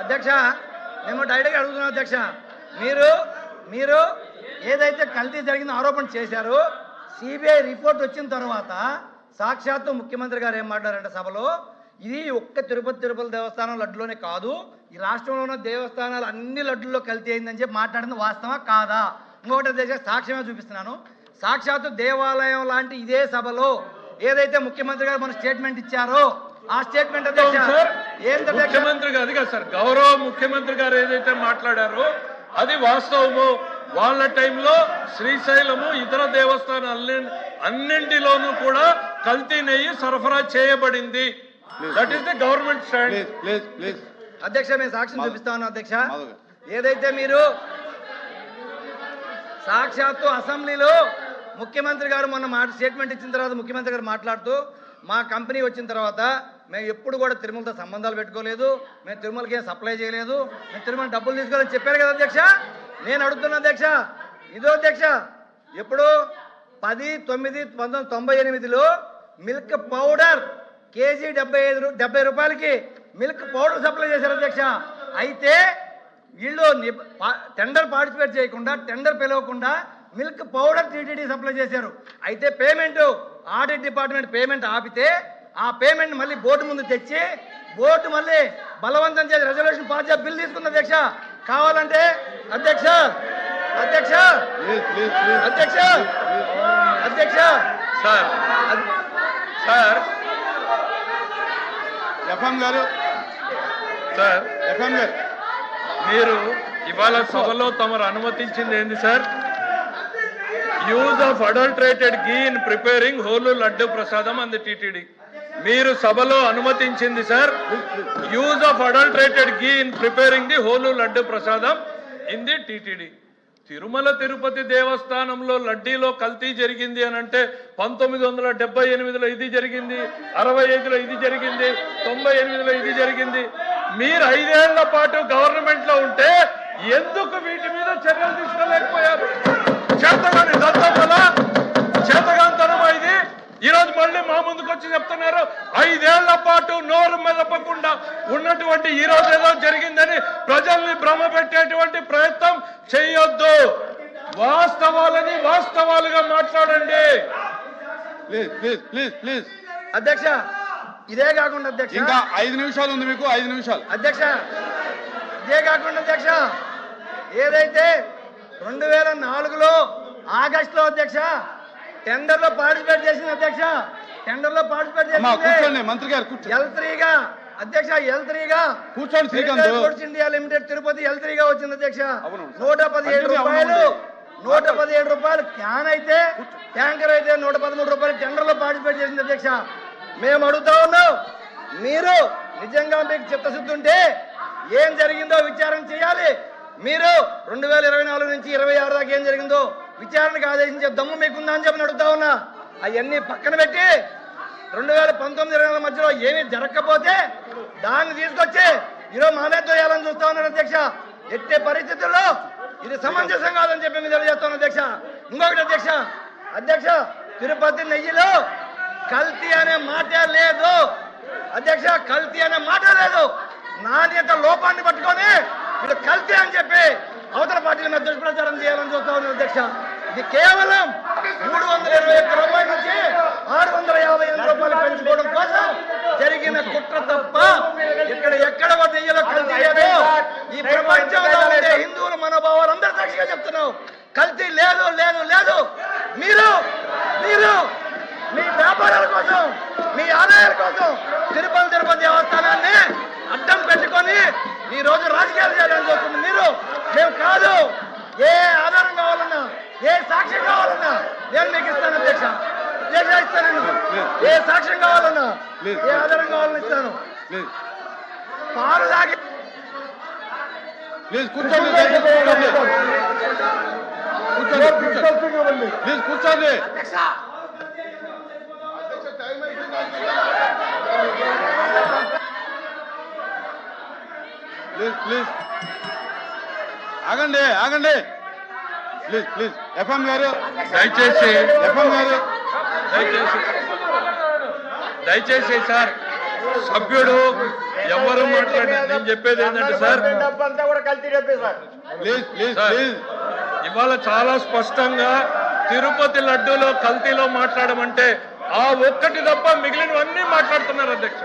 అధ్యక్ష మేము డైరెక్ట్గా అడుగుతున్నాం అధ్యక్ష, మీరు ఏదైతే కల్తీ జరిగిన ఆరోపణ చేశారో సిబిఐ రిపోర్ట్ వచ్చిన తర్వాత సాక్షాత్తు ముఖ్యమంత్రి గారు ఏం మాట్లాడారంటే సభలో, ఇది ఒక్క తిరుపతి దేవస్థానం లడ్డులోనే కాదు, ఈ రాష్ట్రంలో ఉన్న దేవస్థానాలు అన్ని లడ్డుల్లో కల్తీ అయిందని చెప్పి మాట్లాడింది వాస్తవా కాదా? ఇంకొకటి అధ్యక్ష సాక్ష్యమే చూపిస్తున్నాను. సాక్షాత్తు దేవాలయం లాంటి ఇదే సభలో ఏదైతే ముఖ్యమంత్రి గారు మన స్టేట్మెంట్ ఇచ్చారో ఆ స్టేట్మెంట్ ముఖ్యమంత్రి గారు కదా సార్, గౌరవ ముఖ్యమంత్రి గారు ఏదైతే మాట్లాడారో అది వాస్తవము. వాళ్ళ టైంలో శ్రీశైలము ఇతర దేవస్థానాలు అన్నింటిలోనూ కూడా కల్తీ నెయ్యి సరఫరా చేయబడింది. That is the government stand. అధ్యక్ష మేము సాక్ష్యం చూపిస్తాను అధ్యక్ష. ఏదైతే మీరు సాక్షాత్తు అసెంబ్లీలో ముఖ్యమంత్రి గారు మొన్న స్టేట్మెంట్ ఇచ్చిన తర్వాత ముఖ్యమంత్రి గారు మాట్లాడుతూ, మా కంపెనీ వచ్చిన తర్వాత మేము ఎప్పుడు కూడా తిరుమలతో సంబంధాలు పెట్టుకోలేదు, మేము తిరుమలకి ఏం సప్లై చేయలేదు, మేము తిరుమల డబ్బులు తీసుకోవాలని చెప్పారు కదా అధ్యక్ష. నేను అడుగుతున్నా అధ్యక్ష, ఇదో అధ్యక్ష ఎప్పుడు 10/9/1998లో మిల్క్ పౌడర్ కేజీ 70 రూపాయలకి మిల్క్ పౌడర్ సప్లై చేశారు అధ్యక్ష. అయితే వీళ్ళు టెండర్ పార్టిసిపేట్ చేయకుండా, టెండర్ పిలవకుండా మిల్క్ పౌడర్ టీటీడీ సప్లై చేశారు. అయితే పేమెంట్ ఆడిట్ డిపార్ట్మెంట్ పేమెంట్ ఆపితే ఆ పేమెంట్ మళ్ళీ బోర్డు ముందు తెచ్చి బోర్డు మళ్ళీ బలవంతం చేసి రెజల్యూషన్ పాస్ చేసి బిల్ తీసుకుంది అధ్యక్ష. కావాలంటే అధ్యక్ష అధ్యక్ష అధ్యక్ష అధ్యక్ష సార్ సార్ ఎఫ్ఎం గారు సార్ ఎఫ్ఎం గారు మీరు ఇవాళ సభలో తమరు అనుమతించింది ఏంది sir? Use of adulterated ghee in preparing holy laddu prasadam అంది టీటీడీ. మీరు సభలో అనుమతించింది sir use of adulterated ghee in preparing the holy laddu prasadam in the TTD. Tirumala Tirupati దేవస్థానంలో లడ్డీలో కల్తీ జరిగింది అని అంటే 1978లో ఇది జరిగింది, 65లో ఇది జరిగింది, 98లో ఇది జరిగింది. మీరు 5 ఏళ్ల పాటు గవర్నమెంట్ లో ఉంటే ఎందుకు వీటి మీద చర్యలు తీసుకోలేకపోయారు? చేతగాని దత్తమల చేతగాంతనమా ఇది? ఈరోజు మళ్ళీ మా ముందుకు వచ్చి చెప్తున్నారు 5 ఏళ్ల పాటు నోరు మెదపకుండా ఉన్నటువంటి ఈ రోజు ఏదో జరిగిందని ప్రజల్ని భ్రమ పెట్టేటువంటి ప్రయత్నం చేయొద్దు. వాస్తవాలని వాస్తవాలుగా మాట్లాడండి. ప్లీజ్ అధ్యక్ష ఇదే కాకుండా అధ్యక్ష ఇంకా 5 నిమిషాలు ఉంది మీకు, 5 నిమిషాలు అధ్యక్ష. ఇదే కాకుండా అధ్యక్ష ఏదైతే 2004లో ఆగస్టులో అధ్యక్ష టెండర్ లో పార్టిసిపేట్ చేసింది అధ్యక్ష, టెండర్ లో పార్టిసిపేట్ చేసింది మంత్రి గారు L3గా అధ్యక్ష, L3గా కూర్చోండి. శ్రీకాంత్ ఇండియా లిమిటెడ్ తిరుపతి L3గా వచ్చింది అధ్యక్ష. 117 రూపాయలు 117 రూపాయలు క్యాన్ అయితే, ట్యాంకర్ అయితే 113 రూపాయలు టెండర్ లో పార్టిసిపేట్ చేసింది అధ్యక్ష. మేము అడుగుతా ఉన్నాం, మీరు నిజంగా మీకు చిత్తశుద్ధి ఉంటే ఏం జరిగిందో విచారణ చేయాలి. మీరు 2024 నుంచి 26 దాకా ఏం జరిగిందో విచారణకు ఆదేశించే దమ్ము మీకుందా అని చెప్పి అడుగుతా ఉన్నా. అవన్నీ పక్కన పెట్టి 2019-20 మధ్యలో ఏమీ జరగకపోతే దాన్ని తీసుకొచ్చి ఈరోజు మానేతో వేయాలని చూస్తా ఉన్నారు అధ్యక్ష. ఎట్టే పరిస్థితుల్లో ఇది సమంజసం కాదని చెప్పి మీరు తెలియజేస్తాను అధ్యక్ష. ఇంకొకటి అధ్యక్ష తిరుపతి నెయ్యిలో కల్తీ అనే మాటే లేదు అధ్యక్ష, కల్తీ అనే మాట లేదు. నాణ్యత లోపాన్ని పట్టుకొని వీళ్ళు కల్తీ అని చెప్పి అవతల పార్టీల మీద దుష్ప్రచారం చేయాలని చూస్తా ఉన్నారు అధ్యక్ష. ఇది కేవలం 321 రూపాయల నుంచి 658 రూపాయలు పెంచుకోవడం కోసం జరిగిన కుట్ర తప్ప ఎక్కడ నెయ్యిలో కల్తీ లేదు. ఈ ప్రపంచంలో ఉండే హిందువుల మనోభావాలు అందరూ సాక్షిగా చెప్తున్నావు, కల్తీ లేదు లేదు లేదు. మీరు మీ వ్యాపారాల కోసం, మీ ఆదాయాల కోసం తిరుపతి దేవస్థానాన్ని అడ్డం పెట్టుకొని ఈ రోజు రాజకీయాలు చేయాలని చూస్తుంది మీరు. మేము కాదు, ఏ ఆధారం కావాలన్నా, ఏ సాక్ష్యం కావాలన్నా నేను మీకు ఇస్తాను అధ్యక్ష. ఇస్తాను, ఏ సాక్ష్యం కావాలన్నా, ఏ ఆధారం కావాలన్నా ఇస్తాను. పాలు తాగి కూర్చోండి. ప్లీజ్ ఆగండి ప్లీజ్ ఎఫ్ఎం గారు దయచేసి ఎఫ్ఎం గారు దయచేసి సార్ సభ్యుడు ఎవరు మాట్లాడారు? నేను చెప్పేది ఏంటంటే సార్, అంతా కూడా కల్తీ డబ్బే sir. Please please sir, please ఇవాళ చాలా స్పష్టంగా తిరుపతి లడ్డూలో కల్తీలో మాట్లాడమంటే ఆ ఒక్కటి తప్ప మిగిలినవన్నీ మాట్లాడుతున్నారు అధ్యక్ష.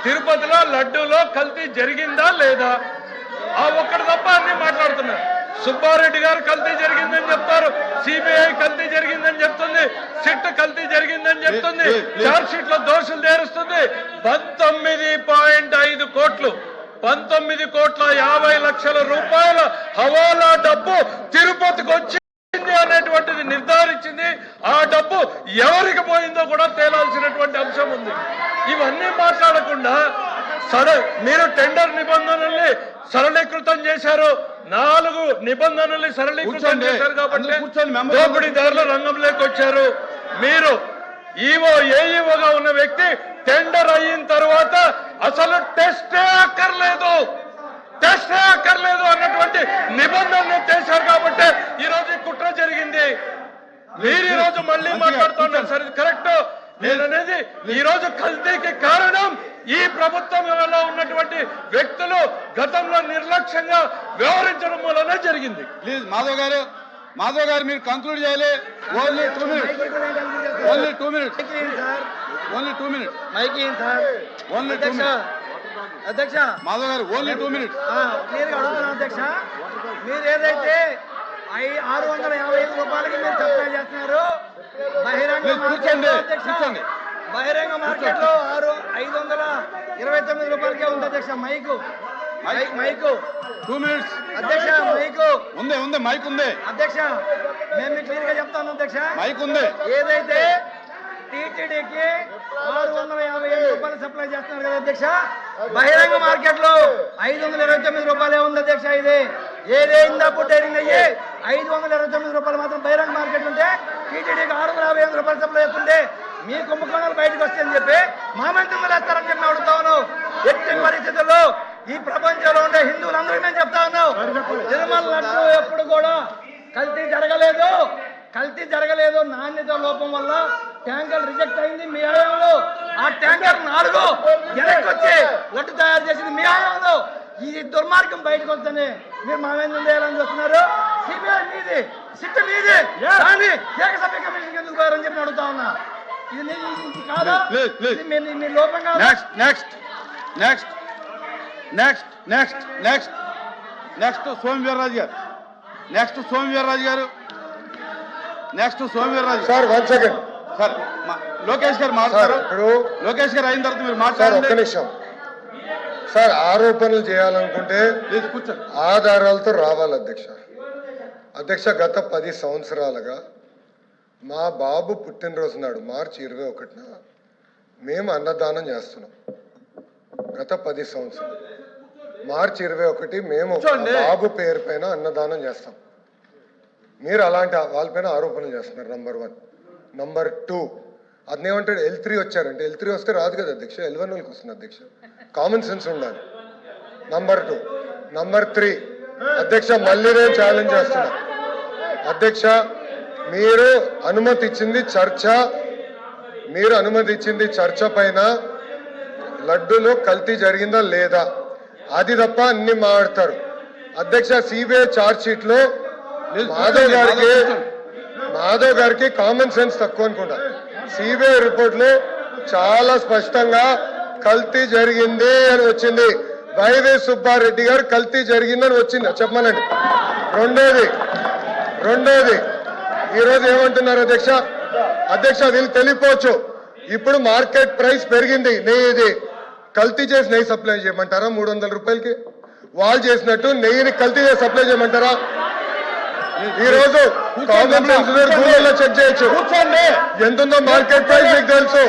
తిరుపతిలో లడ్డూలో కల్తీ జరిగిందా లేదా ఆ ఒక్కటి తప్ప అన్ని మాట్లాడుతున్నారు. సుబ్బారెడ్డి గారు కల్తీ జరిగిందని చెప్తారు, సిబిఐ కల్తీ జరిగిందని చెప్తుంది, సిట్ కల్తీ జరిగిందని చెప్తుంది, చార్జ్ షీట్ లో దోషులు చేరుస్తుంది. 19.5 కోట్లు 19,50,00,000 రూపాయల హవాలా డబ్బు తిరుపతికి వచ్చింది అనేటువంటిది నిర్ధారించింది. ఆ డబ్బు ఎవరికి పోయిందో కూడా తేలాల్సినటువంటి అంశం ఉంది. ఇవన్నీ మాట్లాడకుండా మీరు టెండర్ నిబంధనల్ని సరళీకృతం చేశారు, 4 నిబంధనల్ని సరళీకృతం చేశారు కాబట్టి దోపిడీదారులు రంగంలోకి వచ్చారు. మీరు ఏఈఓగా ఉన్న వ్యక్తి టెండర్ అయిన తర్వాత అసలు టెస్టే అక్కర్లేదు అన్నటువంటి నిబంధనలు చేశారు కాబట్టి ఈ రోజు కుట్ర జరిగింది. మీరు ఈ రోజు మళ్ళీ మాట్లాడుతున్నారు సరే కరెక్ట్. నేననేది ఈ రోజు కల్తీకి కారణం ఈ ప్రభుత్వంలో ఉన్నటువంటి వ్యక్తులు గతంలో నిర్లక్ష్యంగా వ్యవహరించడం వల్లనే జరిగింది. ప్లీజ్ మాధవ్ గారు మీరు కంక్లూడ్ చేయాలి. Only 2 minutes. Only 2 minutes. Only 2 minutes. Only 2 minutes. అధ్యక్ష మాధవ్ గారు ఓన్లీ 2 minutes. క్లియర్ గా అడుగుతున్నాను అధ్యక్ష. మీరు ఏదైతే 655 రూపాయలకి మీరు సప్లై చేస్తున్నారు బహిరంగ మార్కెట్ కూర్చోండి. బహిరంగ మార్కెట్ లో 529 రూపాయలకే ఉంది అధ్యక్ష. Mic 2 minutes. అధ్యక్ష మైకు ఉంది మైక్ ఉంది అధ్యక్ష. మేము క్లియర్ గా చెప్తాను అధ్యక్ష. మైక్ ఉంది. ఏదైతే టీటీడీకి 657 రూపాయలు సప్లై చేస్తున్నారు కదా అధ్యక్ష, బహిరంగ మార్కెట్ లో 529 రూపాయలే ఉంది అధ్యక్ష. ఇది ఏదే ఇందాపు డైరింగ్ అయ్యి 529 రూపాయలు మాత్రం బహిరంగ మార్కెట్ ఉంటే టీటీడీకి 658 రూపాయలు సప్లై చేస్తుంటే మీ కుంభకోణాలు బయటకు వస్తాయని చెప్పి మా మంత్రులు వేస్తారని చెప్పి అడుగుతాను. ఎట్టి పరిస్థితుల్లో ఈ ప్రపంచంలో ఉండే హిందువులందరూ మేము చెప్తా ఉన్నాం, తిరుమల లడ్డు ఎప్పుడు కూడా కల్తీ జరగలేదు. నాణ్యత లోపం వల్ల ట్యాంకర్ రిజెక్ట్ అయింది మీ హయాంలో. ఆ ట్యాంకర్ 4 వెనక్కి వచ్చి లడ్డు తయారు చేసింది మీ హయాంలో. ఈ దుర్మార్గం బయటకు వస్తేనే మీరు మా మీద చేయాలని చూస్తున్నారు. సిబిఐ మీది, సిట్ మీది, కానీ ఏకసభ్య కమిషన్ ఎందుకు పోయారని చెప్పి అడుగుతా ఉన్నా. ఇది కాదా? మీ లోపం కాదా? Next Somu Veerraju sir 1 second sir Lokesh గారు మాట్లాడారు. లోకేష్ గారు అయిన తర్వాత మీరు మాట్లాడారు. ఒక్క నిమిషం సార్. ఆరోపణలు చేయాలనుకుంటే కూర్చోండి. ఆధారాలతో రావాలి అధ్యక్ష. గత 10 సంవత్సరాలుగా మా బాబు పుట్టినరోజు నాడు మార్చి 21న మేము అన్నదానం చేస్తున్నాం. గత 10 సంవత్సరాలు మార్చి 21 మేము బాబు పేరు పైన అన్నదానం చేస్తాం. మీరు అలాంటి వాళ్ళపైన ఆరోపణలు చేస్తున్నారు. నంబర్ 1. నంబర్ 2, అదేమంటాడు L3 వచ్చారంటే L3 వస్తే రాదు కదా అధ్యక్ష, L1 వాళ్ళకి వస్తుంది అధ్యక్ష. కామన్ సెన్స్ ఉండాలి. నంబర్ 2. నంబర్ 3 అధ్యక్ష, మళ్ళీ నేను ఛాలెంజ్ చేస్తున్నా అధ్యక్ష. మీరు అనుమతి ఇచ్చింది చర్చ పైన లడ్డూలో కల్తీ జరిగిందా లేదా అది తప్ప అన్ని మాట్లాడతారు అధ్యక్ష. సిబిఐ చార్జ్ షీట్ లో మాధవ్ గారికి కామన్ సెన్స్ తక్కువ అనుకుంటా. సిబిఐ రిపోర్ట్ లో చాలా స్పష్టంగా కల్తీ జరిగింది అని వచ్చింది. వైవి సుబ్బారెడ్డి గారు కల్తీ జరిగిందని వచ్చింది చెప్పమనండి. రెండోది ఈరోజు ఏమంటున్నారు అధ్యక్ష వీళ్ళు తెలియపోవచ్చు. ఇప్పుడు మార్కెట్ ప్రైస్ పెరిగింది. నెయ్యి కల్తీ చేసి నెయ్యి సప్లై చేయమంటారా 300 రూపాయలకి? వాళ్ళు చేసినట్టు నెయ్యిని కల్తీ చేసి సప్లై చేయమంటారా? ఈ రోజు కామన్ సెన్స్ గూగుల్లో చెక్ చేయొచ్చు. ఎంతుందో మార్కెట్ ప్రైస్ మీకు తెలుసు.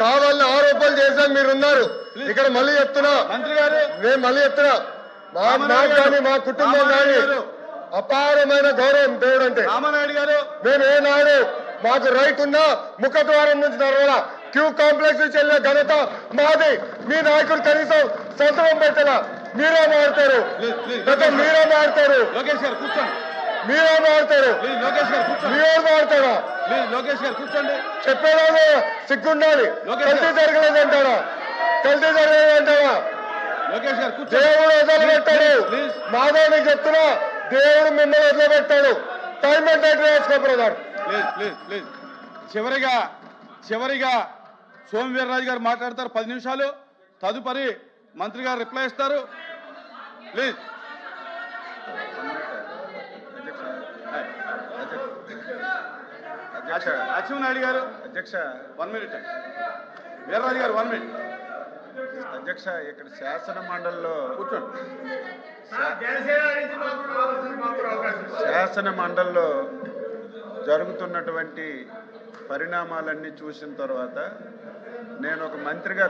కావాలని ఆరోపణలు చేశాను మీరున్నారు ఇక్కడ. మళ్ళీ చెప్తున్నా మంత్రి గారు, నేను మళ్ళీ చెప్తున్నా నాకు కానీ మా కుటుంబం కానీ అపారమైన గౌరవం దేవుడు అంటే. రామానాయుడు గారు, మేము ఏనాడు మాకు రైట్ ఉన్నా ముఖద్వారం నుంచి నడవాల క్యూ కాంప్లెక్స్ నుంచి వెళ్ళిన ఘనత మాది. మీ నాయకుడు కనీసం సంతకం పెట్టాల. మీరే మారుతారు మీరే మారుతారు లోకేష్ గారు కూర్చోండి. మీరే మారుతారు లోకేష్ గారు కూర్చోండి. మీరే మారుతారా? లోకేష్ గారు కూర్చోండి. చెప్పేదాన్ని సిగ్గుండాలి. కల్తీ జరగలేదంటారా? కల్తీ జరిగిందంటావా? లోకేష్ గారు కూర్చోండి. దేవుడు వదిలిపెట్టాడు. ప్లీజ్. మాధవ్ నీకు చెప్తున్నా, దేవుడు మిమ్మల్ని వదిలిపెట్టాడు. టైం అండ్ డేట్ వేసుకో బ్రదర్. ప్లీజ్ చివరిగా సోమవీర్రాజు గారు మాట్లాడతారు 10 నిమిషాలు. తదుపరి మంత్రి గారు రిప్లై ఇస్తారు. ప్లీజ్. అచ్చెన్నాయుడు గారు అధ్యక్ష 1 మినిట్. వీర్రాజు గారు 1 మినిట్. అధ్యక్ష ఇక్కడ శాసన మండలిలో కూర్చోండి. శాసన మండలిలో జరుగుతున్నటువంటి పరిణామాలన్నీ చూసిన తర్వాత నేను ఒక మంత్రిగా